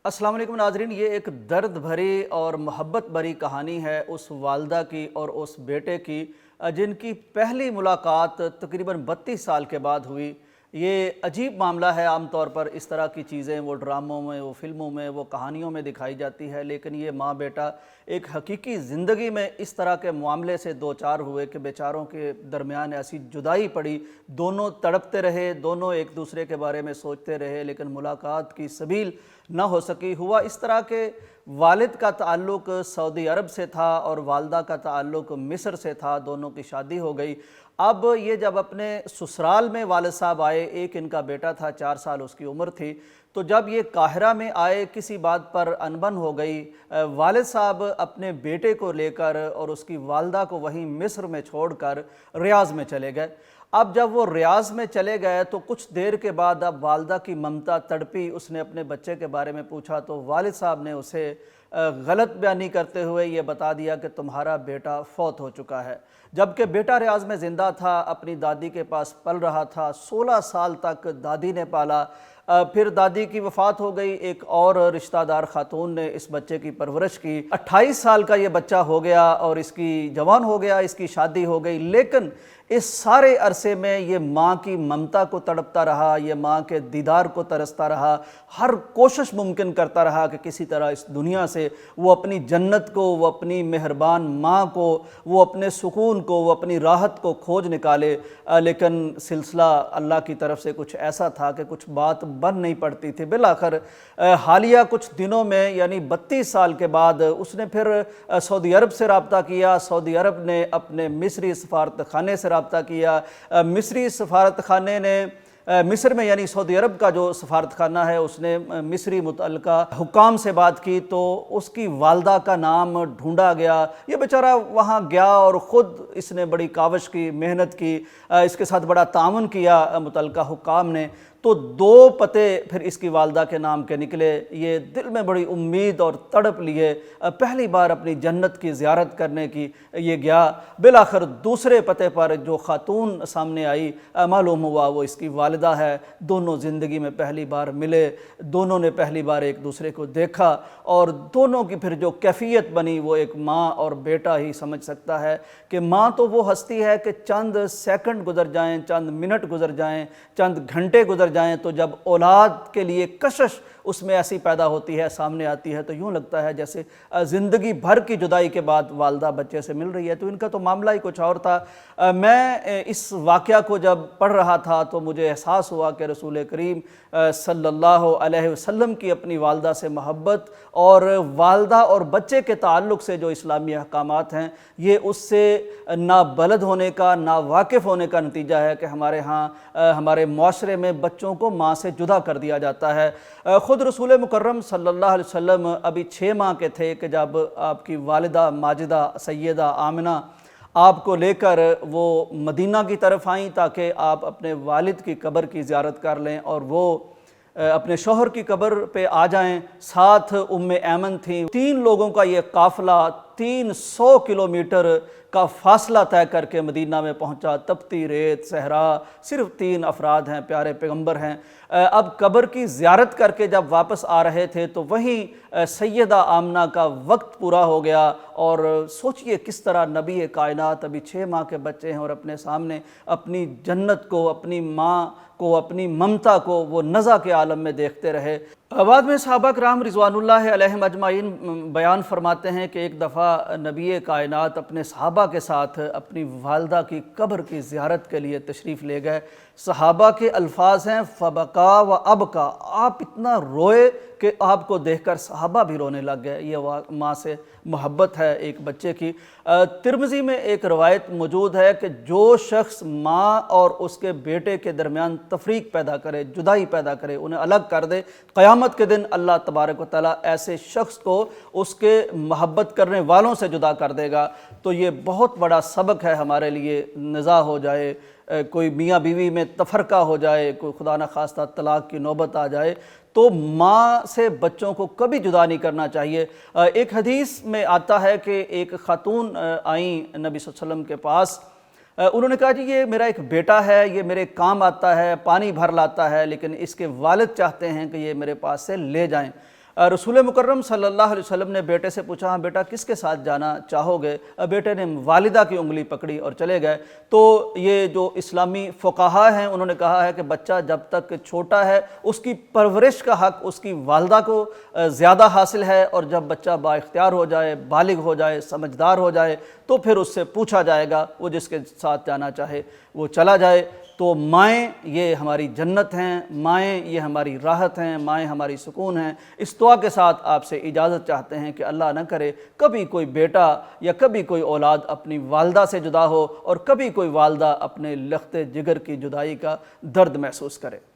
अस्सलाम वालेकुम नाजरीन, ये एक दर्द भरी और मोहब्बत भरी कहानी है उस वालदा की और उस बेटे की जिनकी पहली मुलाकात तकरीबन 32 साल के बाद हुई। ये अजीब मामला है। आम तौर पर इस तरह की चीज़ें वो ड्रामों में, वो फिल्मों में, वो कहानियों में दिखाई जाती है, लेकिन ये माँ बेटा एक हकीकी ज़िंदगी में इस तरह के मामले से दो चार हुए कि बेचारों के दरमियान ऐसी जुदाई पड़ी। दोनों तड़पते रहे, दोनों एक दूसरे के बारे में सोचते रहे, लेकिन मुलाकात की सबील न हो सकी। हुआ इस तरह के वालिद का ताल्लुक़ सऊदी अरब से था और वालदा का ताल्लुक़ मिस्र से था। दोनों की शादी हो गई। अब ये जब अपने ससुराल में वालिद साहब आए, एक इनका बेटा था, 4 साल उसकी उम्र थी, तो जब ये काहिरा में आए किसी बात पर अनबन हो गई। वालिद साहब अपने बेटे को लेकर और उसकी वालदा को वहीं मिस्र में छोड़कर रियाज़ में चले गए। अब जब वो रियाज़ में चले गए तो कुछ देर के बाद अब वालदा की ममता तड़पी। उसने अपने बच्चे के बारे में पूछा तो वालिद साहब ने उसे गलत बयानी करते हुए ये बता दिया कि तुम्हारा बेटा फौत हो चुका है, जबकि बेटा रियाज़ में ज़िंदा था, अपनी दादी के पास पल रहा था। 16 साल तक दादी ने पाला। फिर दादी की वफ़ात हो गई। एक और रिश्तेदार खातून ने इस बच्चे की परवरिश की। 28 साल का ये बच्चा हो गया और इसकी जवान हो गया, इसकी शादी हो गई। लेकिन इस सारे अरसे में ये माँ की ममता को तड़पता रहा, ये माँ के दीदार को तरसता रहा, हर कोशिश मुमकिन करता रहा कि किसी तरह इस दुनिया से वो अपनी जन्नत को, वो अपनी मेहरबान माँ को, वो अपने सुकून को, वो अपनी राहत को खोज निकाले। लेकिन सिलसिला अल्लाह की तरफ से कुछ ऐसा था कि कुछ बात बन नहीं पड़ती थी। बिलाखिर हालिया कुछ दिनों में यानी 32 साल के बाद उसने फिर सऊदी अरब से रब्ता किया। सऊदी अरब ने अपने मिस्री सफारत खाने से रब्ता किया। मिस्री सफारत खाने ने मिस्र में यानी सऊदी अरब का जो सफारत खाना है उसने मिस्री मुतल्लिका हुकाम से बात की तो उसकी वालदा का नाम ढूंढा गया। ये बेचारा वहाँ गया और ख़ुद इसने बड़ी काविश की, मेहनत की, इसके साथ बड़ा तामुन किया मुतल्लिका हुकाम ने। तो 2 पते फिर इसकी वालदा के नाम के निकले। ये दिल में बड़ी उम्मीद और तड़प लिए पहली बार अपनी जन्नत की ज़ियारत करने की ये गया। बिलाखिर दूसरे पते पर जो खातून सामने आई, मालूम हुआ वो इसकी वालिदा है। दोनों ज़िंदगी में पहली बार मिले, दोनों ने पहली बार एक दूसरे को देखा और दोनों की फिर जो कैफियत बनी वो एक माँ और बेटा ही समझ सकता है कि माँ तो वो हस्ती है कि चंद सेकंड गुजर जाएं, चंद मिनट गुजर जाएं, चंद घंटे गुजर जाएं तो जब औलाद के लिए कशिश उसमें ऐसी पैदा होती है, सामने आती है, तो यूँ लगता है जैसे ज़िंदगी भर की जुदाई के बाद वालदा बच्चे से मिल रही है। तो इनका तो मामला ही कुछ और था। मैं इस वाक़या को जब पढ़ रहा था तो मुझे एहसास हुआ कि रसूल करीम सल्लल्लाहु अलैहि वसल्लम की अपनी वालदा से मोहब्बत और वालदा और बच्चे के ताल्लुक़ से जो इस्लामी अहकामात हैं ये उससे ना बलद होने का, ना वाकिफ़ होने का नतीजा है कि हमारे यहाँ हमारे मुआशरे में बच्चों को माँ से जुदा कर दिया जाता है। ख़ुद रसूल मुकर्रम सल्लल्लाहु अलैहि वसल्लम अभी 6 माह के थे कि जब आपकी वालिदा माजिदा सैयदा आमिना आपको लेकर वो मदीना की तरफ आईं ताकि आप अपने वालिद की कब्र की ज़ियारत कर लें और वो अपने शौहर की कब्र पे आ जाएं। साथ उम्मे ऐमन थी। 3 लोगों का ये काफ़िला 300 किलोमीटर का फासला तय करके मदीना में पहुंचा। तपती रेत, सहरा, सिर्फ 3 अफराद हैं, प्यारे पैगंबर हैं। अब कब्र की ज़ियारत करके जब वापस आ रहे थे तो वहीं सैयदा आमना का वक्त पूरा हो गया। और सोचिए किस तरह नबी कायनात अभी 6 माह के बच्चे हैं और अपने सामने अपनी जन्नत को, अपनी माँ को, अपनी ममता को वो नज़ा के आलम में देखते रहे। बाद में सहाबा किराम रिज़वानुल्लाह अलैहिम अजमाइन बयान फरमाते हैं कि एक दफ़ा नबी कायनात अपने सहाबा के साथ अपनी वालदा की कब्र की ज़ियारत के लिए तशरीफ़ ले गए। सहाबा के अल्फाज हैं फ़बका व अबका, आप इतना रोए कि आपको देखकर सहाबा भी रोने लग गए। ये माँ से मोहब्बत है एक बच्चे की। तिरमिज़ी में एक रवायत मौजूद है कि जो शख्स माँ और उसके बेटे के दरमियान तफरीक पैदा करे, जुदाई पैदा करे, उन्हें अलग कर दे, क़यामत के दिन अल्लाह तबारक व तआला ऐसे शख्स को उसके मोहब्बत करने वालों से जुदा कर देगा। तो ये बहुत बड़ा सबक है हमारे लिए। निज़ा हो जाए, कोई मियाँ बीवी में तफ़रक़ा हो जाए, कोई खुदा न खास्ता तलाक़ की नौबत आ जाए, तो माँ से बच्चों को कभी जुदा नहीं करना चाहिए। एक हदीस में आता है कि एक खातून आई नबी सल्लल्लाहु अलैहि वसल्लम के पास। उन्होंने कहा जी ये मेरा एक बेटा है, ये मेरे काम आता है, पानी भर लाता है, लेकिन इसके वालिद चाहते हैं कि ये मेरे पास से ले जाएं। रसूल मुकर्रम सल्लल्लाहु अलैहि वसल्लम ने बेटे से पूछा, हाँ बेटा किसके साथ जाना चाहोगे? बेटे ने वालिदा की उंगली पकड़ी और चले गए। तो ये जो इस्लामी फ़ुक़हा हैं उन्होंने कहा है कि बच्चा जब तक छोटा है उसकी परवरिश का हक़ उसकी वालिदा को ज़्यादा हासिल है, और जब बच्चा बाइख्तियार हो जाए, बालिग हो जाए, समझदार हो जाए तो फिर उससे पूछा जाएगा, वो जिसके साथ जाना चाहे वो चला जाए। तो माएँ ये हमारी जन्नत हैं, माएँ ये हमारी राहत हैं, माएँ हमारी सुकून हैं। इस दुआ के साथ आपसे इजाज़त चाहते हैं कि अल्लाह न करे कभी कोई बेटा या कभी कोई औलाद अपनी वालदा से जुदा हो, और कभी कोई वालदा अपने लख्त जिगर की जुदाई का दर्द महसूस करे।